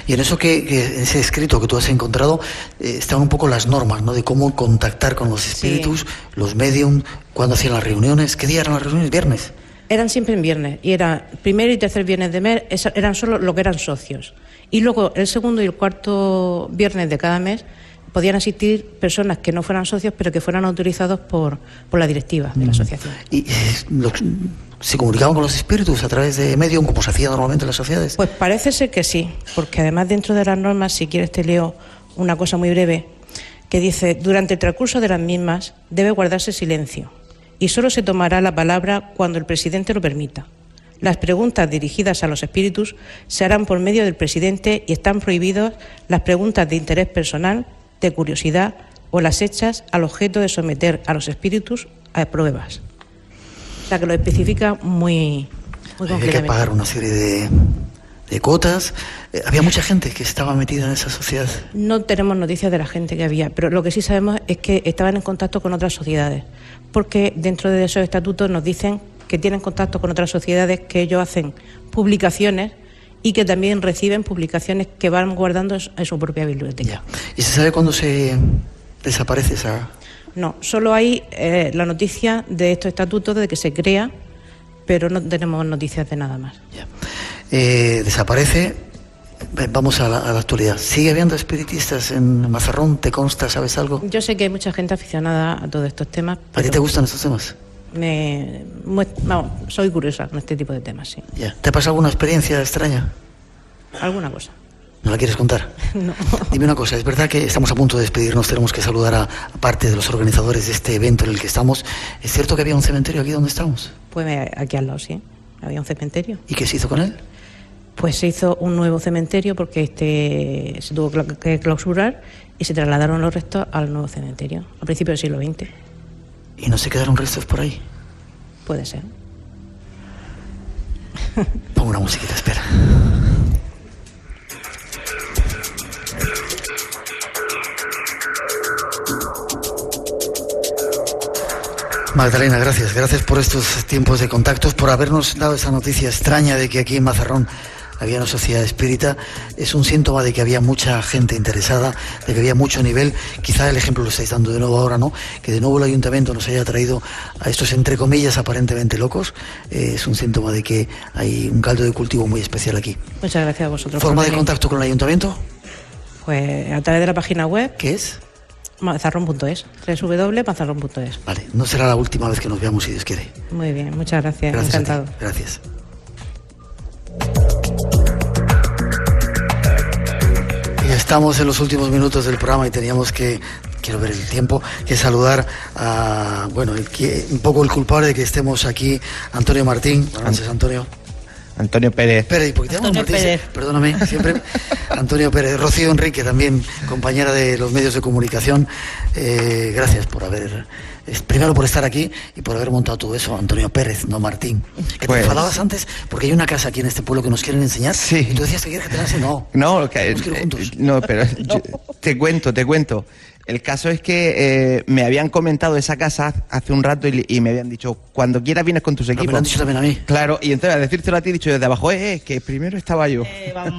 Y en eso ese escrito que tú has encontrado estaban un poco las normas, ¿no?, de cómo contactar con los espíritus, los medium, cuándo hacían las reuniones. ¿Qué día eran las reuniones? ¿Viernes? Eran siempre en viernes, y era primer y tercer viernes de mes, eran solo lo que eran socios. Y luego el segundo y el cuarto viernes de cada mes podían asistir personas que no fueran socios, pero que fueran autorizados por la directiva de la asociación. ¿Y se comunicaban con los espíritus a través de medium, como se hacía normalmente en las sociedades? Pues parece ser que sí, porque además dentro de las normas, si quieres te leo una cosa muy breve, que dice: durante el transcurso de las mismas debe guardarse silencio y solo se tomará la palabra cuando el presidente lo permita. Las preguntas dirigidas a los espíritus se harán por medio del presidente y están prohibidas las preguntas de interés personal, de curiosidad o las hechas al objeto de someter a los espíritus a pruebas. O sea, que lo especifica muy concretamente. Hay que pagar una serie de cuotas. ¿Había mucha gente que estaba metida en esa sociedad? No tenemos noticias de la gente que había, pero lo que sí sabemos es que estaban en contacto con otras sociedades, porque dentro de esos estatutos nos dicen que tienen contacto con otras sociedades, que ellos hacen publicaciones y que también reciben publicaciones que van guardando en su propia biblioteca. ¿Y se sabe cuándo se desaparece esa...? No, solo hay la noticia de estos estatutos de que se crea, pero no tenemos noticias de nada más. Desaparece. Vamos a la actualidad. ¿Sigue habiendo espiritistas en Mazarrón? ¿Te consta? ¿Sabes algo? Yo sé que hay mucha gente aficionada a todos estos temas. ¿A ti te gustan estos temas? Soy curiosa con este tipo de temas, sí. ¿Te ha pasado alguna experiencia extraña? ¿Alguna cosa? ¿No la quieres contar? No. Dime una cosa, es verdad que estamos a punto de despedirnos, tenemos que saludar a parte de los organizadores de este evento en el que estamos. ¿Es cierto que había un cementerio aquí donde estamos? Pues aquí al lado, sí. Había un cementerio. ¿Y qué se hizo con él? Pues se hizo un nuevo cementerio porque se tuvo que clausurar y se trasladaron los restos al nuevo cementerio, a principios del siglo XX. ¿Y no se quedaron restos por ahí? Puede ser. Pongo una musiquita, espera. Magdalena, gracias por estos tiempos de contactos, por habernos dado esa noticia extraña de que aquí en Mazarrón había una sociedad espírita, es un síntoma de que había mucha gente interesada, de que había mucho nivel. Quizá el ejemplo lo estáis dando de nuevo ahora, ¿no? Que de nuevo el ayuntamiento nos haya traído a estos, entre comillas, aparentemente locos. Es un síntoma de que hay un caldo de cultivo muy especial aquí. Muchas gracias a vosotros. ¿Forma de contacto con el ayuntamiento? Pues a través de la página web. ¿Qué es? Mazarrón.es, www.mazarrón.es. Vale, no será la última vez que nos veamos, si Dios quiere. Muy bien, muchas gracias. Gracias. Encantado. Gracias. Ya estamos en los últimos minutos del programa y teníamos que, quiero ver el tiempo, que saludar a, bueno, un poco el culpable de que estemos aquí, Antonio Martín. Buenas noches, Antonio. Antonio Pérez. Pérez, ¿por qué te llamas Antonio Martín? Pérez. Perdóname, siempre. Antonio Pérez. Rocío Enrique, también compañera de los medios de comunicación. Gracias por haber, primero por estar aquí y por haber montado todo eso. Antonio Pérez, no Martín. ¿Que te enfadabas antes? Porque hay una casa aquí en este pueblo que nos quieren enseñar. Sí. Y tú decías que quieres que te la enseñe. No. No, no, pero te cuento. El caso es que me habían comentado esa casa hace un rato y me habían dicho, cuando quieras vienes con tus equipos. Me lo han dicho también a mí. Claro, y entonces al decírtelo a ti he dicho desde abajo, que primero estaba yo.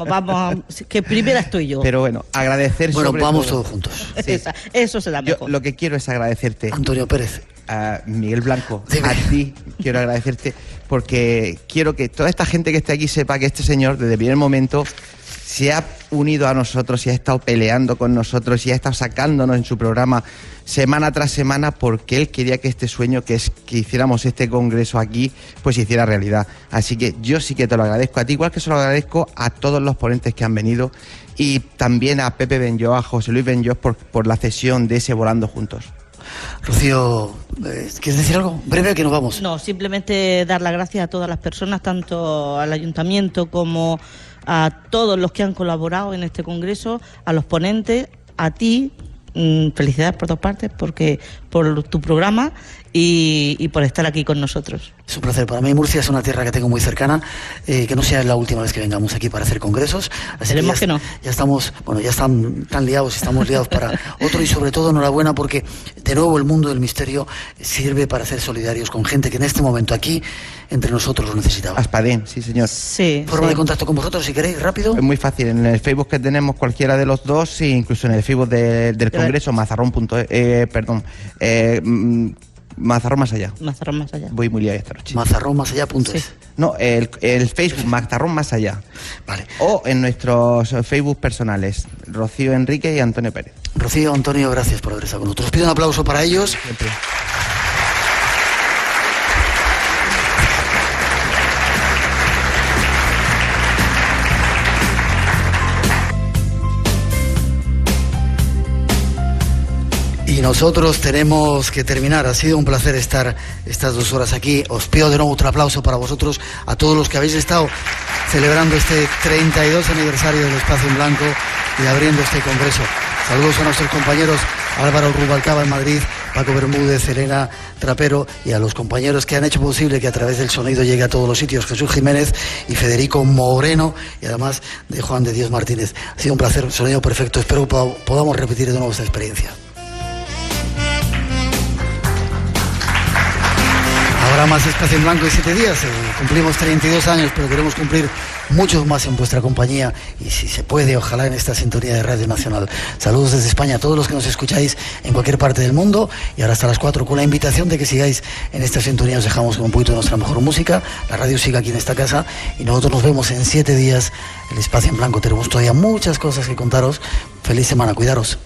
Vamos, que primero estoy yo. Pero bueno, agradecer Bueno, sobre vamos todo. todos juntos. Sí. Eso será mejor. Yo lo que quiero es agradecerte. Antonio Pérez. A Miguel Blanco, a ti quiero agradecerte porque quiero que toda esta gente que esté aquí sepa que este señor desde el primer momento se ha unido a nosotros y ha estado peleando con nosotros y ha estado sacándonos en su programa semana tras semana porque él quería que este sueño, que hiciéramos este congreso aquí, pues se hiciera realidad. Así que yo sí que te lo agradezco a ti, igual que se lo agradezco a todos los ponentes que han venido y también a Pepe Benlloch, a José Luis Benlloch por la cesión de ese Volando Juntos. Rocío, ¿quieres decir algo? Breve, que nos vamos. No, simplemente dar las gracias a todas las personas, tanto al ayuntamiento como a todos los que han colaborado en este congreso, a los ponentes, a ti, felicidades por dos partes, porque por tu programa y por estar aquí con nosotros. Es un placer para mí. Murcia es una tierra que tengo muy cercana, que no sea la última vez que vengamos aquí para hacer congresos. Esperemos que no. Ya estamos, bueno, ya están tan liados, estamos liados para otro y sobre todo enhorabuena porque de nuevo el mundo del misterio sirve para ser solidarios con gente que en este momento aquí entre nosotros lo necesitaba. Aspadén, sí señor. Sí. Forma de contacto con vosotros si queréis, rápido. Es muy fácil, en el Facebook que tenemos cualquiera de los dos, e incluso en el Facebook del Congreso, mazarrón.es, Mazarrón más allá. Mazarrón más allá. Voy muy liado esta noche. Mazarrónmasallá.es. Sí. No, el Facebook, Mazarrón más allá. Vale. O en nuestros Facebook personales, Rocío Enrique y Antonio Pérez. Rocío, Antonio, gracias por haber estado con nosotros. Pido un aplauso para ellos. Siempre. Y nosotros tenemos que terminar. Ha sido un placer estar estas 2 horas aquí. Os pido de nuevo otro aplauso para vosotros, a todos los que habéis estado celebrando este 32 aniversario del Espacio en Blanco y abriendo este congreso. Saludos a nuestros compañeros Álvaro Rubalcaba en Madrid, Paco Bermúdez, Elena Trapero y a los compañeros que han hecho posible que a través del sonido llegue a todos los sitios, Jesús Jiménez y Federico Moreno, y además de Juan de Dios Martínez. Ha sido un placer, sonido perfecto. Espero que podamos repetir de nuevo esta experiencia. Habrá más Espacio en Blanco en 7 días. Cumplimos 32 años, pero queremos cumplir muchos más en vuestra compañía y si se puede, ojalá en esta sintonía de Radio Nacional. Saludos desde España a todos los que nos escucháis en cualquier parte del mundo y ahora hasta las 4 con la invitación de que sigáis en esta sintonía. Os dejamos con un poquito de nuestra mejor música. La radio sigue aquí en esta casa y nosotros nos vemos en 7 días. El Espacio en Blanco, tenemos todavía muchas cosas que contaros. Feliz semana, cuidaros.